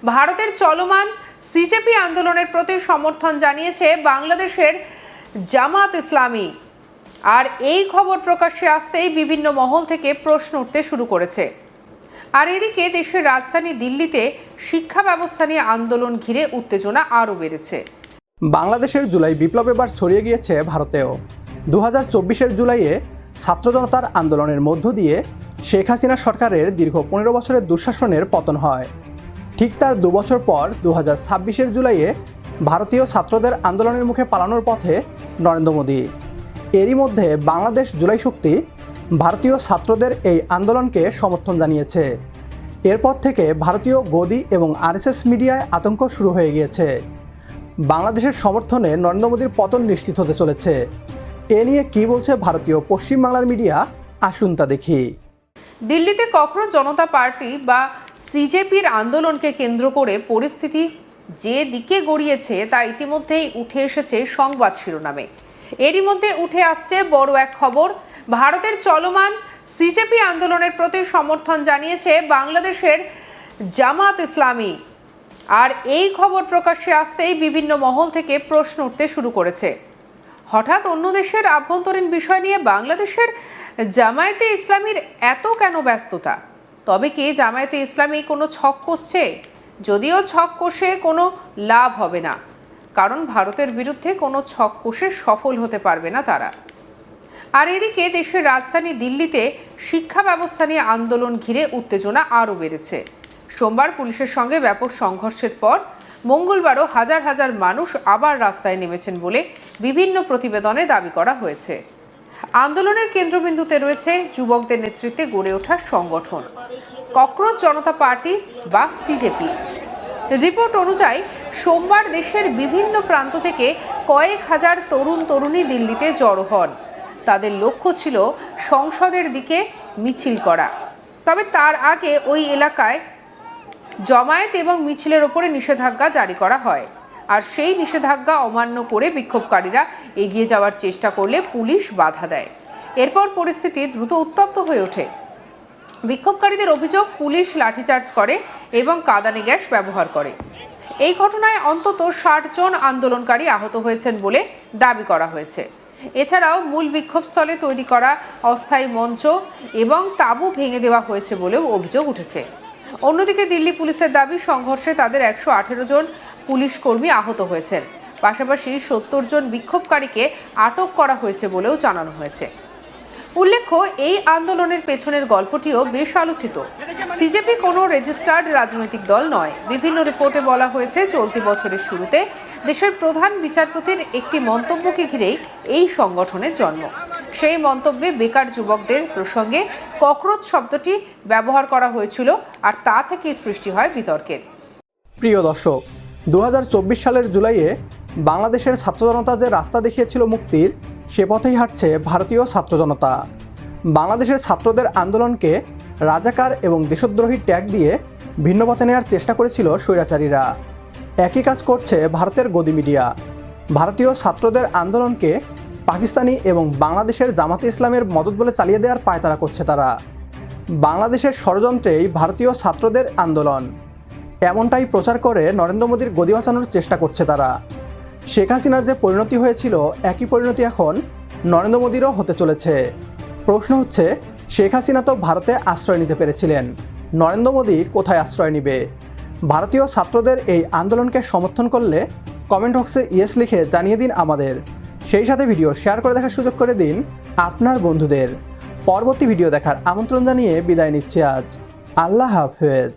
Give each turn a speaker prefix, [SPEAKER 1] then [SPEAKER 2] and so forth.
[SPEAKER 1] ভারতের চলমান সিজেপি আন্দোলনের প্রতি সমর্থন জানিয়েছে বাংলাদেশের জামাত ইসলামী। আর এই খবর প্রকাশ্যে আসতেই বিভিন্ন মহল থেকে প্রশ্ন উঠতে শুরু করেছে। আর এদিকে দেশের রাজধানী দিল্লিতে শিক্ষা ব্যবস্থা নিয়ে আন্দোলন ঘিরে উত্তেজনা আরও বেড়েছে।
[SPEAKER 2] বাংলাদেশের জুলাই বিপ্লব এবার ছড়িয়ে গিয়েছে ভারতেও। 2024-এর জুলাইয়ে ছাত্র জনতার আন্দোলনের মধ্য দিয়ে শেখ হাসিনা সরকারের দীর্ঘ 15 বছরের দুঃশাসনের পতন হয়। ঠিক তার 2 বছর পর 2026-এর জুলাইয়ে ভারতীয় ছাত্রদের আন্দোলনের মুখে পালানোর পথে নরেন্দ্র মোদী। এরই মধ্যে বাংলাদেশ জুলাই শক্তি ভারতীয় ছাত্রদের এই আন্দোলনকে সমর্থন জানিয়েছে। এরপর থেকে ভারতীয় গদি এবং আরএসএস মিডিয়ায় আতঙ্ক শুরু হয়ে গিয়েছে। বাংলাদেশের সমর্থনে নরেন্দ্র মোদীর পতন নিশ্চিত হতে চলেছে। এ নিয়ে কী বলছে ভারতীয় পশ্চিমবাংলার মিডিয়া, আসুন তা দেখি।
[SPEAKER 1] দিল্লিতে কখনো জনতা পার্টি বা সিজেপির আন্দোলনকে কেন্দ্র করে পরিস্থিতি যে দিকে গড়িয়েছে তা ইতিমধ্যেই উঠে এসেছে সংবাদ শিরোনামে। এরই মধ্যে উঠে আসছে বড় এক খবর। ভারতের চলমান সিজেপি আন্দোলনের প্রতি সমর্থন জানিয়েছে বাংলাদেশের জামাত ইসলামী। আর এই খবর প্রকাশ্যে আসতেই বিভিন্ন মহল থেকে প্রশ্ন উঠতে শুরু করেছে। হঠাৎ অন্য দেশের আভ্যন্তরীণ বিষয় নিয়ে বাংলাদেশের জামায়াতে ইসলামীর এত কেন ব্যস্ততা? তবে কি জামায়াতে ইসলামী কোনো ছক কষছে? যদিও ছক কষে কোনো লাভ হবে না, কারণ ভারতের বিরুদ্ধে কোনো ছক কষে সফল হতে পারবে না তারা। আর এদিকে দেশের রাজধানী দিল্লিতে শিক্ষা ব্যবস্থা নিয়ে আন্দোলন ঘিরে উত্তেজনা আরও বেড়েছে। সোমবার পুলিশের সঙ্গে ব্যাপক সংঘর্ষের পর মঙ্গলবারও হাজার হাজার মানুষ আবার রাস্তায় নেমেছেন বলে বিভিন্ন প্রতিবেদনে দাবি করা হয়েছে। আন্দোলনের কেন্দ্রবিন্দুতে রয়েছে যুবকদের নেতৃত্বে গড়ে ওঠা সংগঠন ককরোচ জনতা পার্টি বা সিজেপি। রিপোর্ট অনুযায়ী সোমবার দেশের বিভিন্ন প্রান্ত থেকে কয়েক হাজার তরুণ তরুণী দিল্লিতে জড়ো হন। তাদের লক্ষ্য ছিল সংসদের দিকে মিছিল করা। তবে তার আগে ওই এলাকায় জমায়েত এবং মিছিলের ওপরে নিষেধাজ্ঞা জারি করা হয়। আর সেই নিষেধাজ্ঞা অমান্য করে বিক্ষোভকারীরা এগিয়ে যাওয়ার চেষ্টা করলে পুলিশ বাধা দেয়। এরপর পরিস্থিতি দ্রুত উত্তপ্ত হয়ে ওঠে। বিক্ষোভকারীদের অভিযোগ, পুলিশ লাঠিচার্জ করে এবং কাঁদানে গ্যাস ব্যবহার করে। এই ঘটনায় অন্তত 60 জন আন্দোলনকারী আহত হয়েছেন বলে দাবি করা হয়েছে। এছাড়াও মূল বিক্ষোভস্থলে তৈরি করা অস্থায়ী মঞ্চ এবং তাঁবু ভেঙে দেওয়া হয়েছে বলেও অভিযোগ উঠেছে। অন্যদিকে দিল্লি পুলিশের দাবি, সংঘর্ষে তাদের 118 জন পুলিশ কর্মী আহত হয়েছেন। পাশাপাশি 70 জন বিক্ষোভকারীকে আটক করা হয়েছে বলেও জানানো হয়েছে। উল্লেখ্য, এই আন্দোলনের পেছনের গল্পটিও বেশ আলোচিত। সিজেপি কোনো রেজিস্টার্ড রাজনৈতিক দল নয়। বিভিন্ন রিপোর্টে বলা হয়েছে চলতি বছরের শুরুতে দেশের প্রধান বিচারপতির একটি মন্তব্যকে ঘিরেই এই সংগঠনের জন্ম। সেই মন্তব্যে বেকার যুবকদের প্রসঙ্গে ককরোচ শব্দটি ব্যবহার করা হয়েছিল, আর তা থেকেই সৃষ্টি হয় বিতর্কের।
[SPEAKER 2] প্রিয় দর্শক, 2024 সালের জুলাইয়ে বাংলাদেশের ছাত্র জনতা যে রাস্তা দেখিয়েছিল মুক্তির, সে পথেই হাঁটছে ভারতীয় ছাত্র জনতা। বাংলাদেশের ছাত্রদের আন্দোলনকে রাজাকার এবং দেশদ্রোহী ট্যাগ দিয়ে ভিন্ন পথে নেওয়ার চেষ্টা করেছিল স্বৈরাচারীরা। একই কাজ করছে ভারতের গদি মিডিয়া। ভারতীয় ছাত্রদের আন্দোলনকে পাকিস্তানি এবং বাংলাদেশের জামাতে ইসলামের মদত বলে চালিয়ে দেওয়ার পায়তারা করছে তারা। বাংলাদেশের ষড়যন্ত্রেই ভারতীয় ছাত্রদের আন্দোলন, এমনটাই প্রচার করে নরেন্দ্র মোদীর গদি বাঁচানোর চেষ্টা করছে তারা। শেখ হাসিনার যে পরিণতি হয়েছিল, একই পরিণতি এখন নরেন্দ্র মোদীরও হতে চলেছে। প্রশ্ন হচ্ছে, শেখ হাসিনা তো ভারতে আশ্রয় নিতে পেরেছিলেন, নরেন্দ্র মোদী কোথায় আশ্রয় নেবে? ভারতীয় ছাত্রদের এই আন্দোলনকে সমর্থন করলে কমেন্ট বক্সে ইয়েস লিখে জানিয়ে দিন আমাদের। সেই সাথে ভিডিও শেয়ার করে দেখার সুযোগ করে দিন আপনার বন্ধুদের। পরবর্তী ভিডিও দেখার আমন্ত্রণ জানিয়ে বিদায় নিচ্ছি আজ। আল্লাহ হাফেজ।